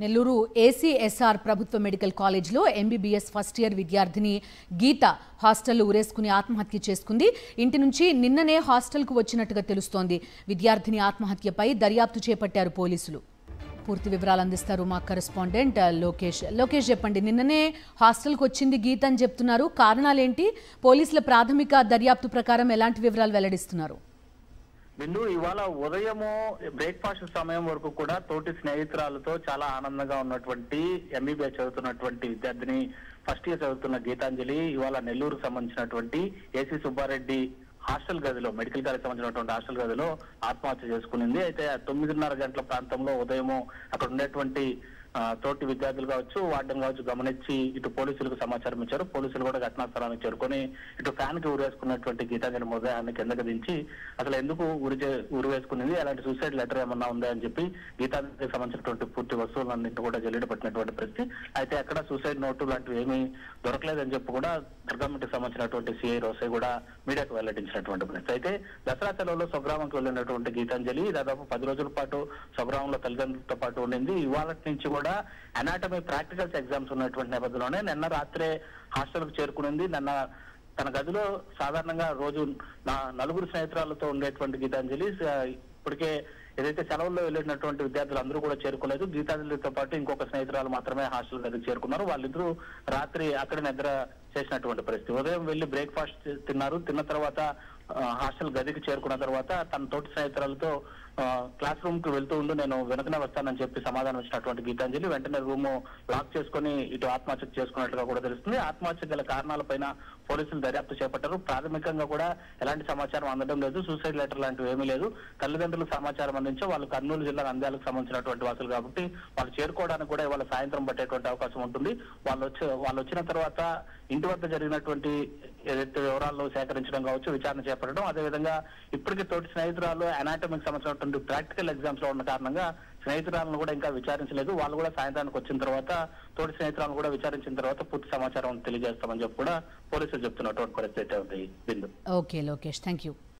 Nellore ACSR ప్రభుత్వ medical కాలేజ్లో MBBS first year విద్యార్థిని గీత హాస్టల్లో ఉరేసుకుని ఆత్మహత్య చేసుకుంది. ఇంటి నుంచి నిన్ననే హాస్టల్కు వచ్చినట్టుగా తెలుస్తోంది. విద్యార్థిని ఆత్మహత్యపై దర్యాప్తు చేపట్టారు పోలీసులు. పూర్తి వివరాలు అందిస్తారు మా కరెస్పాండెంట్ లోకేష్. చెప్పండి, నిన్ననే హాస్టల్కి వచ్చింది గీత అని చెప్తున్నారు. కారణాలేంటి? పోలీసుల ప్రాథమిక దర్యాప్తు ప్రకారం ఎలాంటి వివరాలు వెల్లడిస్తున్నారు? బిందు, ఇవాళ ఉదయము బ్రేక్ఫాస్ట్ సమయం వరకు కూడా తోటి స్నేహితురాలతో చాలా ఆనందంగా ఉన్నటువంటి ఎంబీబీఎస్ చదువుతున్నటువంటి విద్యార్థిని ఫస్ట్ ఇయర్ చదువుతున్న గీతాంజలి ఇవాళ నెల్లూరుకు సంబంధించినటువంటి ఏసీ సుబ్బారెడ్డి హాస్టల్ గదిలో, మెడికల్ కాలేజ్ సంబంధించినటువంటి హాస్టల్ గదిలో ఆత్మహత్య చేసుకునింది. అయితే 9:30 గంటల ప్రాంతంలో ఉదయము అక్కడ ఉండేటువంటి తోటి విద్యార్థులు కావచ్చు, వార్డెన్ కావచ్చు గమనించి ఇటు పోలీసులకు సమాచారం ఇచ్చారు. పోలీసులు కూడా ఘటనా స్థలానికి చేరుకొని ఇటు ఫ్యాన్ కి ఉరేసుకున్నటువంటి గీతాంజలి మృతదేహాన్ని కిందకి దించి అసలు ఎందుకు ఉరి వేసుకునేది, అలాంటి సూసైడ్ లెటర్ ఏమన్నా ఉందా అని చెప్పి గీతాంజలికి సంబంధించినటువంటి పూర్తి వస్తువులన్నింటి కూడా జల్లెడ పట్టినటువంటి పరిస్థితి. అయితే అక్కడ సూసైడ్ నోటు లాంటివి ఏమీ దొరకలేదని చెప్పి కూడా గవర్నమెంట్ సంబంధించినటువంటి సిఐ రోసయ్య కూడా మీడియాకు వెల్లడించినటువంటి పరిస్థితి. అయితే దసరా సెలవులో స్వగ్రామంకి వెళ్ళినటువంటి గీతాంజలి దాదాపు 10 రోజుల పాటు స్వగ్రామంలో తల్లిదండ్రులతో పాటు ఉండింది. ఇవాళ నుంచి కూడా అనాటమీ ప్రాక్టికల్స్ ఎగ్జామ్స్ ఉన్నటువంటి నేపథ్యంలోనే నిన్న రాత్రే హాస్టల్కు చేరుకునింది. నిన్న తన గదిలో సాధారణంగా రోజు 4 స్నేహితురాలతో ఉండేటువంటి గీతాంజలి ఇప్పటికే ఏదైతే సెలవుల్లో వెళ్ళినటువంటి విద్యార్థులు అందరూ కూడా చేరుకోలేదు. గీతాంజలితో పాటు ఇంకొక స్నేహితురాలు మాత్రమే హాస్టల్ గదికి చేరుకున్నారు. వాళ్ళిద్దరూ రాత్రి అక్కడ నిద్ర చేసినటువంటి పరిస్థితి. ఉదయం వెళ్లి బ్రేక్ఫాస్ట్ తిన్నారు. తిన్న తర్వాత హాస్టల్ గదికి చేరుకున్న తర్వాత తన తోటి స్నేహితురాలతో క్లాస్ రూమ్ కు వెళ్తూ ఉండు, నేను వెనకనే వస్తానని చెప్పి సమాధానం ఇచ్చినటువంటి గీతాంజలి వెంటనే రూమ్ లాక్ చేసుకుని ఇటు ఆత్మహత్య చేసుకున్నట్లుగా కూడా తెలుస్తుంది. ఆత్మహత్య గల కారణాలపైన పోలీసులు దర్యాప్తు చేపట్టారు. ప్రాథమికంగా కూడా ఎలాంటి సమాచారం అందడం లేదు, సూసైడ్ లెటర్ లాంటివి ఏమీ లేదు. తల్లిదండ్రులకు సమాచారం అందించే వాళ్ళు కర్నూలు జిల్లా నంద్యాలకు సంబంధించినటువంటి వాసులు కాబట్టి వాళ్ళు చేరుకోవడానికి కూడా ఇవాళ సాయంత్రం పట్టేటువంటి అవకాశం ఉంటుంది. వాళ్ళు వచ్చిన తర్వాత ఇంటి వద్ద జరిగినటువంటి ఏదైతే వివరాల్లో సేకరించడం కావచ్చు, విచారణ చేపట్టడం, అదేవిధంగా ఇప్పటికీ తోటి స్నేహితురాలు అనాటమీకి సంబంధించినటువంటి ప్రాక్టికల్ ఎగ్జామ్స్ లో ఉన్న కారణంగా స్నేహితురాలను కూడా ఇంకా విచారించలేదు. వాళ్ళు కూడా సాయంత్రానికి వచ్చిన తర్వాత తోటి స్నేహితురాలను కూడా విచారించిన తర్వాత పూర్తి సమాచారం తెలియజేస్తామని చెప్పి కూడా పోలీసులు చెప్తున్నటువంటి పరిస్థితి ఉంది. Bindu. Okay Lokesh, thank you.